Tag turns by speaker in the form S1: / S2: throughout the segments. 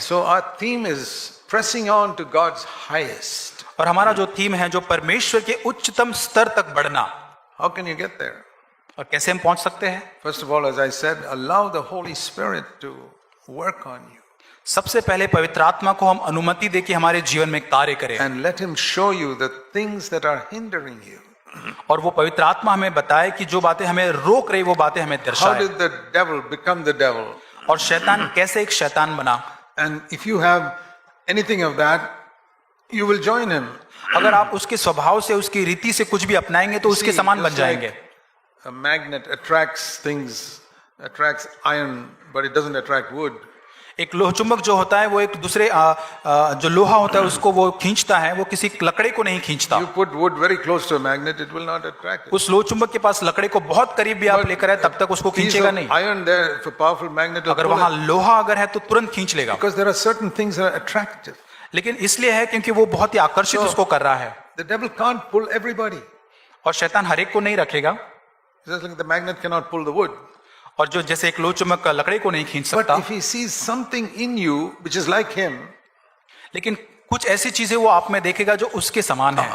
S1: So our theme is pressing on to God's highest.
S2: और हमारा जो थीम है जो परमेश्वर के उच्चतम स्तर तक बढ़ना।
S1: How can you get there?
S2: और कैसे हम पहुंच सकते हैं?
S1: First of all, as I said, allow the Holy Spirit to work on you.
S2: सबसे पहले पवित्र आत्मा को हम अनुमति दे कि हमारे जीवन में कार्य करे,
S1: And let him show you the things that are hindering you.
S2: और वो पवित्र आत्मा हमें बताए कि जो बातें हमें रोक रही वो बातें हमें
S1: How
S2: दर्शाए,
S1: did the devil become the devil?
S2: और शैतान कैसे एक शैतान बना।
S1: And if you have anything of that, you will join him.
S2: अगर आप उसके स्वभाव से उसकी रीति से कुछ भी अपनाएंगे तो उसके
S1: See,
S2: समान बन
S1: just
S2: जाएंगे।
S1: like a magnet attracts things, attracts iron, but it doesn't attract wood.
S2: एक लोह चुंबक जो होता है वो एक दूसरे जो लोहा होता है उसको वो खींचता है, वो किसी लकड़े को नहीं खींचता।
S1: You put wood very close to a magnet, it will not attract it.
S2: उस लोह चुंबक के पास लकड़े को बहुत करीब भी आप लेकर आए तब तक उसको
S1: Piece
S2: खींचेगा
S1: of
S2: नहीं।
S1: iron there, if a powerful magnet will
S2: अगर
S1: pull
S2: वहां
S1: it.
S2: लोहा अगर है तो तुरंत खींच लेगा,
S1: Because there are certain things that are attractive.
S2: लेकिन इसलिए है क्योंकि वो बहुत ही आकर्षित
S1: So-
S2: उसको कर रहा है।
S1: The devil can't pull everybody.
S2: और शैतान हर एक को नहीं रखेगा,
S1: Just like the magnet cannot pull the wood.
S2: और जो जैसे एक लोह चुंबक लकड़े को नहीं खींच
S1: But
S2: सकता,
S1: if he sees something in you which is like him,
S2: लेकिन कुछ ऐसी चीजें वो आप में देखेगा जो उसके समान है,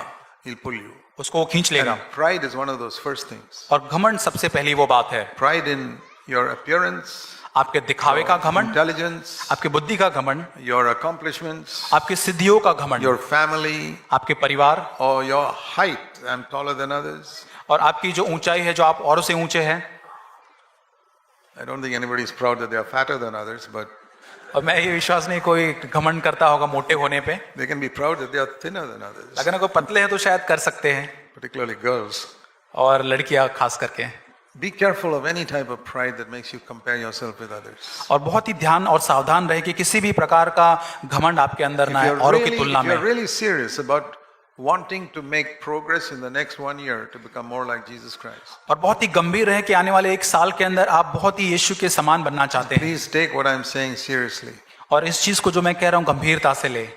S1: he'll pull you.
S2: उसको वो खींच लेगा।
S1: And pride is one of those first things.
S2: और घमंड सबसे पहली वो बात है,
S1: Pride in your appearance,
S2: आपके दिखावे का घमंड,
S1: intelligence,
S2: आपकी बुद्धि का घमंड,
S1: your accomplishments,
S2: आपकी सिद्धियों का घमंड,
S1: your family,
S2: आपके परिवार,
S1: or your height. I'm taller than others.
S2: और आपकी जो ऊंचाई है, जो आप औरों से ऊंचे हैं।
S1: I don't think anybody is proud that they are fatter than others, but
S2: और मैं ये विश्वास नहीं कोई घमंड करता होगा मोटे होने पे,
S1: they can be proud that they are thinner than others,
S2: अगर ना कोई पतले हैं तो शायद कर सकते हैं,
S1: particularly girls.
S2: और लड़कियां खास करके।
S1: Be careful of any type of pride that makes you compare yourself with others.
S2: और बहुत ही ध्यान और सावधान रहे कि किसी भी प्रकार का घमंड आपके अंदर ना आए औरों की तुलना
S1: If you're
S2: में।
S1: really serious about wanting to make progress in the next 1 year to become more like Jesus Christ,
S2: और बहुत ही गंभीर रहे कि आने वाले एक साल के अंदर आप बहुत ही यीशु के समान बनना चाहते हैं,
S1: please take what I'm saying seriously.
S2: और इस चीज को जो मैं कह रहा हूं गंभीरता से ले।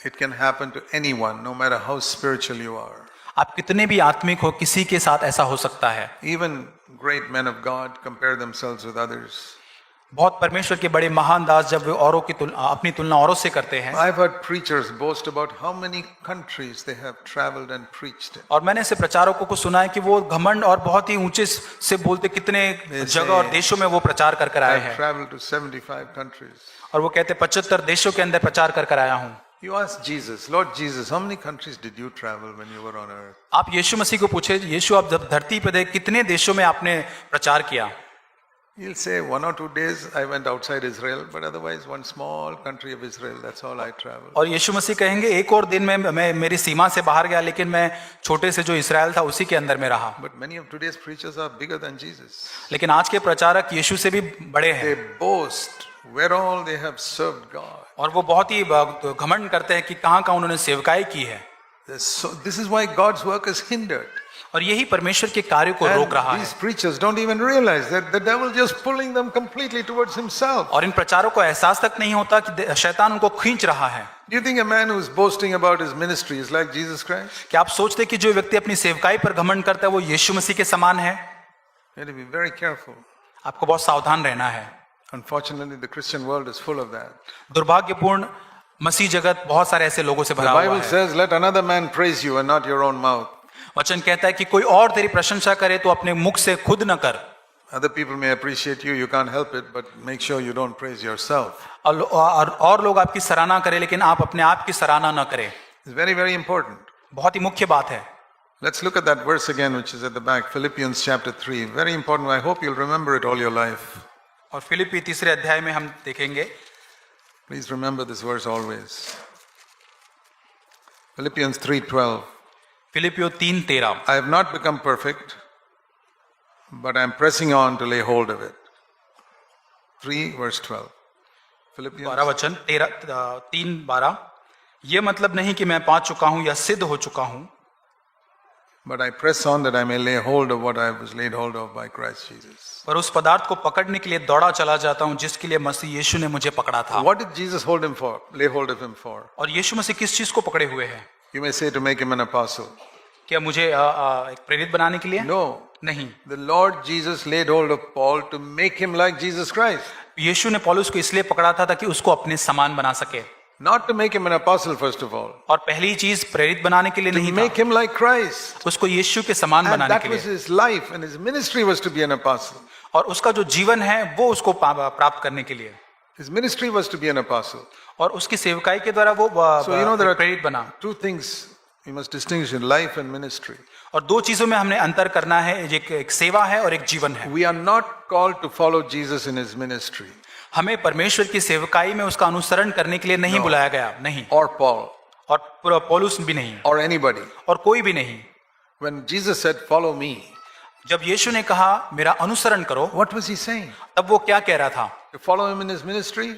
S1: It can happen to anyone, no matter how spiritual you are.
S2: आप कितने भी आत्मिक हो, किसी के साथ ऐसा हो सकता है।
S1: Even great men of God compare themselves with others.
S2: बहुत परमेश्वर के बड़े महान दास जब वे औरों की अपनी तुलना औरों से करते हैं,
S1: I've heard preachers boast about how many countries they have traveled and preached in.
S2: और मैंने ऐसे प्रचारकों को सुना है कि वो घमंड और बहुत ही ऊंचे से बोलते कितने जगह और देशों में वो प्रचार कर कर आए
S1: I've
S2: हैं,
S1: traveled to 75 countries.
S2: और वो कहते 75 देशों के अंदर प्रचार कर कर आया हूं।
S1: You ask Jesus, Lord Jesus, how many countries did you travel when you were on earth?
S2: आप यीशु मसीह को पूछे, यीशु आप जब धरती पे थे कितने देशों में आपने प्रचार किया?
S1: He'll say 1 or 2 days I went outside Israel, but otherwise one small country of Israel, that's all I traveled.
S2: और यीशु मसीह कहेंगे एक और दिन में मैं मेरी सीमा से बाहर गया, लेकिन मैं छोटे से जो इस्राएल था उसी के अंदर में रहा।
S1: But many of today's preachers are bigger than Jesus.
S2: लेकिन आज के प्रचारक यीशु से भी बड़े
S1: They
S2: हैं,
S1: boast where all they have served God.
S2: और वो बहुत ही घमंड करते हैं कि कहाँ कहाँ उन्होंने सेवकाई की है,
S1: This is why God's work is hindered.
S2: और यही परमेश्वर के कार्य को रोक रहा
S1: And
S2: है।
S1: these preachers don't even realize that the devil just pulling them completely towards himself.
S2: और इन प्रचारों को एहसास तक नहीं होता कि शैतान उनको खींच रहा है।
S1: Do you think a man who's boasting about his ministry is like Jesus Christ?
S2: क्या आप सोचते कि जो व्यक्ति अपनी सेवकाई पर घमंड करता है वो यीशु मसीह के समान है?
S1: You have to be very careful.
S2: आपको बहुत सावधान रहना है।
S1: Unfortunately, the Christian world is full of that.
S2: दुर्भाग्यपूर्ण मसीह जगत बहुत सारे ऐसे लोगों से
S1: The
S2: भरा हुआ
S1: Bible
S2: है।
S1: says, let another man praise you and not your own mouth.
S2: वचन कहता है कि कोई और तेरी प्रशंसा करे तो अपने मुख से खुद न कर।
S1: Other people may appreciate you, you can't help it, but make sure you don't praise yourself.
S2: और लोग आपकी सराहना करें, लेकिन आप अपने आप की सराहना न करें।
S1: It's very, very important.
S2: बहुत ही मुख्य बात है।
S1: Let's look at that verse again, which is at the back, Philippians chapter 3. Very important. I hope you'll remember it all your life.
S2: और फिलिप्पी 3 अध्याय में हम देखेंगे।
S1: Please remember this verse always. Philippians 3:12.
S2: फिलिपियो 3:13।
S1: I have not become perfect, but I am pressing on to lay hold of it. 3 verse 12. Philippians
S2: 12 वचन 3:12। ये मतलब नहीं कि मैं पा चुका हूं या सिद्ध हो चुका हूं,
S1: but I press on that I may lay hold of what I was laid hold of by Christ Jesus.
S2: पर उस पदार्थ को पकड़ने के लिए दौड़ा चला जाता हूं जिसके लिए मसीह यीशु ने मुझे पकड़ा था।
S1: What did Jesus hold him for? Lay hold of him for?
S2: और यीशु मसीह किस चीज को पकड़े हुए हैं?
S1: You may say to make him an apostle.
S2: क्या मुझे एक प्रेरित बनाने के लिए?
S1: No.
S2: नहीं।
S1: The Lord Jesus laid hold of Paul to make him like Jesus Christ.
S2: यीशु ने पौलुस को इसलिए पकड़ा था ताकि उसको अपने समान बना सके।
S1: Not to make him an apostle, first of all.
S2: और पहली चीज प्रेरित बनाने के लिए
S1: To
S2: नहीं
S1: make
S2: था,
S1: him like Christ.
S2: उसको यीशु के समान
S1: And
S2: बनाने
S1: that
S2: के
S1: was
S2: लिए।
S1: his life, and his ministry was to be an apostle.
S2: और उसका जो जीवन है वो उसको प्राप्त करने के लिए,
S1: His ministry was to be an apostle.
S2: और उसकी सेवकाई के द्वारा वो
S1: So you know there
S2: प्रेरित बना।
S1: are two things you must distinguish in life and ministry.
S2: और दो चीजों में हमने अंतर करना है, एक सेवा है और एक जीवन है।
S1: We are not called to follow Jesus in his ministry,
S2: हमें परमेश्वर की सेवकाई में उसका अनुसरण करने के लिए नहीं
S1: No.
S2: बुलाया गया, नहीं,
S1: or Paul,
S2: और पौलुस भी नहीं,
S1: or anybody.
S2: और कोई भी नहीं।
S1: When Jesus said, "Follow me,"
S2: जब यीशु ने कहा मेरा अनुसरण करो,
S1: what was he saying?
S2: तब वो क्या कह रहा था?
S1: To follow him in his ministry?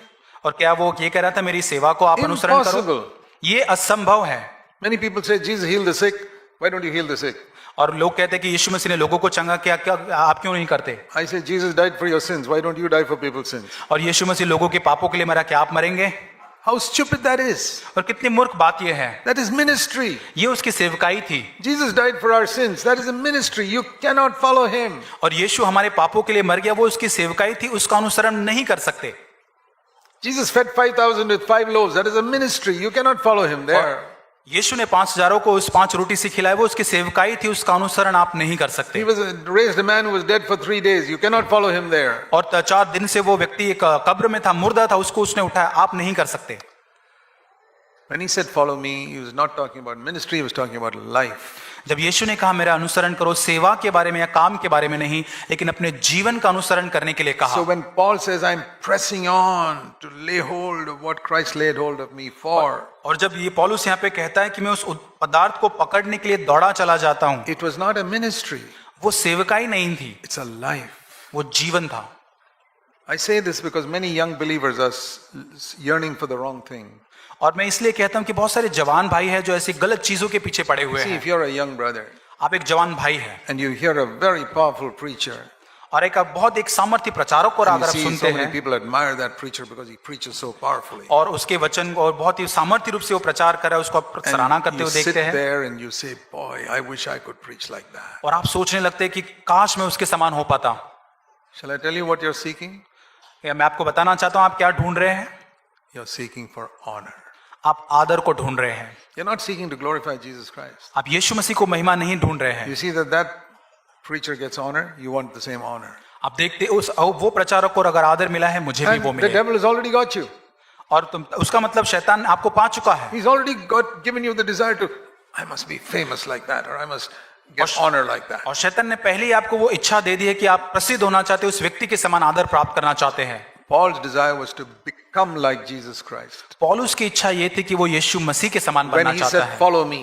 S2: और क्या वो ये कह रहा था मेरी सेवा को आप अनुसरण करो?
S1: Impossible.
S2: ये असंभव है।
S1: Many people say, Jesus healed the sick. Why don't you heal the sick?
S2: और लोग कहते हैं कि यीशु मसीह ने लोगों को चंगा किया, क्या आप क्यों नहीं करते?
S1: I say, Jesus died for your sins. Why don't you die for people's sins?
S2: और यीशु मसीह लोगों के पापों के लिए मरा, क्या आप मरेंगे?
S1: How stupid that is.
S2: और कितनी मूर्ख बात ये है।
S1: That is ministry.
S2: ये उसकी सेवकाई थी।
S1: Jesus died for our sins. That is a ministry. You cannot follow him.
S2: और यीशु हमारे पापों के लिए मर गया, वो उसकी सेवकाई थी, उसका अनुसरण नहीं कर सकते।
S1: Jesus fed 5,000 with 5 loaves. That is a ministry. You cannot follow him there.
S2: यीशु ने 5,000 को उस 5 रोटी से खिलाया, वो उसकी सेवकाई थी, उसका अनुसरण आप नहीं कर
S1: He
S2: सकते।
S1: raised a man who was dead for 3 days. You cannot follow him there.
S2: और 4 दिन से वो व्यक्ति एक कब्र में था, मुर्दा था, उसको उसने उठाया, आप नहीं कर सकते।
S1: When he said, "Follow me," he was not talking about ministry. He was talking about life.
S2: जब यीशु ने कहा मेरा अनुसरण करो, सेवा के बारे में या काम के बारे में नहीं, लेकिन अपने जीवन का अनुसरण करने के लिए कहा।
S1: So when Paul says, "I'm pressing on to lay hold of what Christ laid hold of me for,"
S2: और जब ये पौलुस यहाँ पे कहता है कि मैं उस पदार्थ को पकड़ने के लिए दौड़ा चला जाता हूँ,
S1: it was not a ministry.
S2: वो सेवकाई नहीं थी,
S1: It's a life.
S2: वो जीवन था।
S1: I say this because many young believers are yearning for the wrong thing.
S2: और मैं इसलिए कहता हूँ कि बहुत सारे जवान भाई हैं जो ऐसी गलत चीजों के पीछे पड़े हुए
S1: See,
S2: हैं।
S1: if you're a young brother
S2: आप एक जवान भाई हैं
S1: and you hear a very powerful preacher,
S2: और एक सामर्थ्य प्रचारक को
S1: and
S2: अगर
S1: you
S2: आप
S1: see
S2: सुनते
S1: so many
S2: हैं
S1: people admire that preacher because he preaches so powerfully,
S2: और उसके वचन और बहुत ही सामर्थ्य रूप से वो प्रचार कर रहा है, उसको आप सराहना
S1: and
S2: करते
S1: you
S2: हुए
S1: sit
S2: देखते हैं
S1: there and you say, "Boy, I wish I could preach like that."
S2: और आप सोचने लगते हैं कि काश मैं उसके समान हो पाता।
S1: Shall I tell you what you're seeking?
S2: या मैं आपको बताना चाहता हूँ आप क्या ढूंढ रहे हैं?
S1: You're seeking for honor.
S2: आप आदर को ढूंढ रहे हैं।
S1: You're not seeking to glorify Jesus Christ.
S2: आप यीशु मसीह को महिमा नहीं ढूंढ रहे हैं।
S1: You see that preacher gets honor, you want the same honor.
S2: आप देखते वो प्रचारक को अगर आदर मिला है, मुझे भी
S1: And
S2: वो
S1: the
S2: मिले।
S1: devil has already got you.
S2: और उसका मतलब शैतान आपको पा चुका है।
S1: He's already given you the desire to, I must be famous like that, or I must get honor like that.
S2: और शैतान ने पहले ही आपको वो इच्छा दे दी है कि आप प्रसिद्ध होना चाहते हैं, उस व्यक्ति के समान आदर प्राप्त करना चाहते हैं।
S1: Paul's desire was to become like Jesus Christ.
S2: पौलुस की इच्छा ये थी कि वो यीशु मसीह के समान
S1: When
S2: बनना
S1: he
S2: चाहता
S1: said,
S2: है।
S1: "Follow me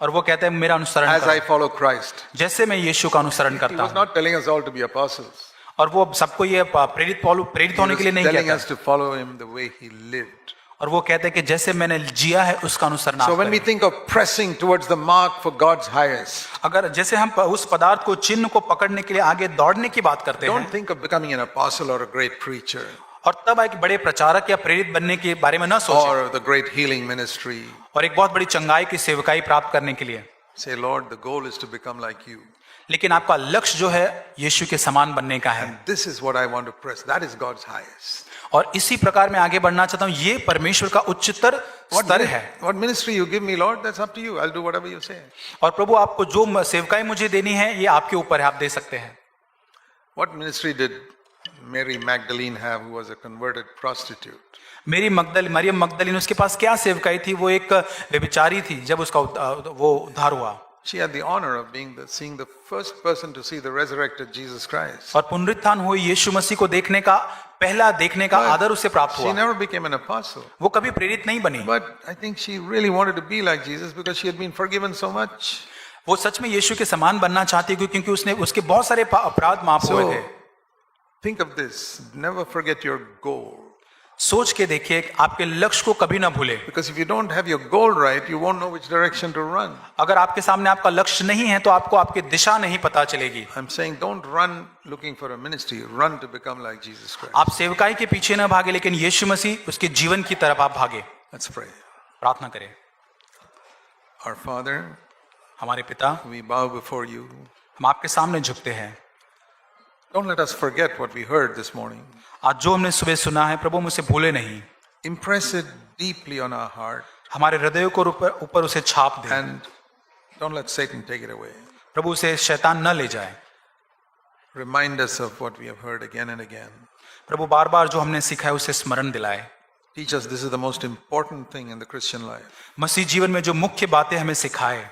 S2: और वो कहता है मेरा अनुसरण
S1: as I
S2: करो,
S1: follow Christ,"
S2: जैसे मैं यीशु का अनुसरण
S1: he
S2: करता
S1: was
S2: हूँ।
S1: not telling us all to be apostles.
S2: और वो सबको ये प्रेरित
S1: He
S2: होने
S1: was
S2: के लिए नहीं
S1: telling
S2: कहता,
S1: us to follow him the way he lived.
S2: और वो कहते हैं कि जैसे मैंने जिया है उसका अनुसरण आप
S1: So when we
S2: करें।
S1: think of pressing towards the mark for God's highest,
S2: अगर जैसे हम उस पदार्थ को, चिन्ह को पकड़ने के लिए आगे दौड़ने की बात करते
S1: don't
S2: हैं,
S1: think of becoming an apostle or a great preacher
S2: और तब एक बड़े प्रचारक या प्रेरित बनने के बारे में न सोचें,
S1: or the great healing ministry.
S2: और एक बहुत बड़ी चंगाई की सेवकाई प्राप्त करने के लिए।
S1: Say, "Lord, the goal is to become like you.
S2: लेकिन आपका लक्ष्य जो है यीशु के समान बनने का है,
S1: And this is what I want to press. That is God's highest."
S2: और इसी प्रकार मैं आगे बढ़ना चाहता हूँ। ये परमेश्वर का उच्चतर स्तर है।
S1: What ministry you give me, Lord, that's up to you. I'll do whatever you say.
S2: और प्रभु आपको जो सेवकाई मुझे देनी है ये आपके ऊपर है, आप दे सकते हैं।
S1: What ministry did Mary Magdalene have, who was a converted prostitute?
S2: Maryam मगदलीन, उसके पास क्या सेवकाई थी? वो एक व्यभिचारी थी जब उसका वो उद्धार हुआ।
S1: She had the honor of seeing the first person to see the resurrected Jesus Christ.
S2: और पुनरुत्थान हुए यीशु मसीह को देखने का आदर उसे प्राप्त
S1: She
S2: हुआ।
S1: never became an apostle.
S2: वो कभी प्रेरित नहीं बनी।
S1: But I think she really wanted to be like Jesus because she had been forgiven so much.
S2: वो सच में यीशु के समान बनना चाहती है क्योंकि उसके बहुत सारे अपराध माफ हुए थे।
S1: Think of this. Never forget your goal.
S2: सोच के देखिए, आपके लक्ष्य को कभी ना भूले।
S1: Because if you don't have your goal right, you won't know which direction to run.
S2: अगर आपके सामने आपका लक्ष्य नहीं है तो आपको आपकी दिशा नहीं पता चलेगी।
S1: I'm saying don't run looking for a ministry. Run to become like Jesus Christ.
S2: आप सेवकाई के पीछे न भागे, लेकिन यीशु मसीह उसके जीवन की तरफ आप भागे।
S1: Let's pray.
S2: प्रार्थना करें।
S1: Our Father,
S2: हमारे पिता,
S1: we bow before you.
S2: हम आपके सामने झुकते हैं।
S1: Don't let us forget what we heard this morning.
S2: आज जो हमने सुबह सुना है प्रभु मुझसे भूले नहीं,
S1: Impress it deeply on our heart
S2: हमारे हृदयों को ऊपर उसे छाप दे।
S1: and don't let Satan take it away.
S2: प्रभु उसे शैतान न ले जाए।
S1: Remind us of what we have heard again and again.
S2: प्रभु बार बार जो हमने सीखा है उसे स्मरण दिलाए।
S1: Teach us this is the most important thing in the Christian life.
S2: मसीह जीवन में जो मुख्य बातें हमें सिखाए,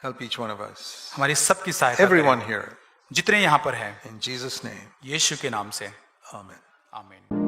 S1: Help each one of us.
S2: हमारी सबकी सहायता
S1: Everyone
S2: करें।
S1: here.
S2: जितने यहाँ पर हैं,
S1: In Jesus' name.
S2: यीशु के नाम से
S1: Amen.
S2: आमीन।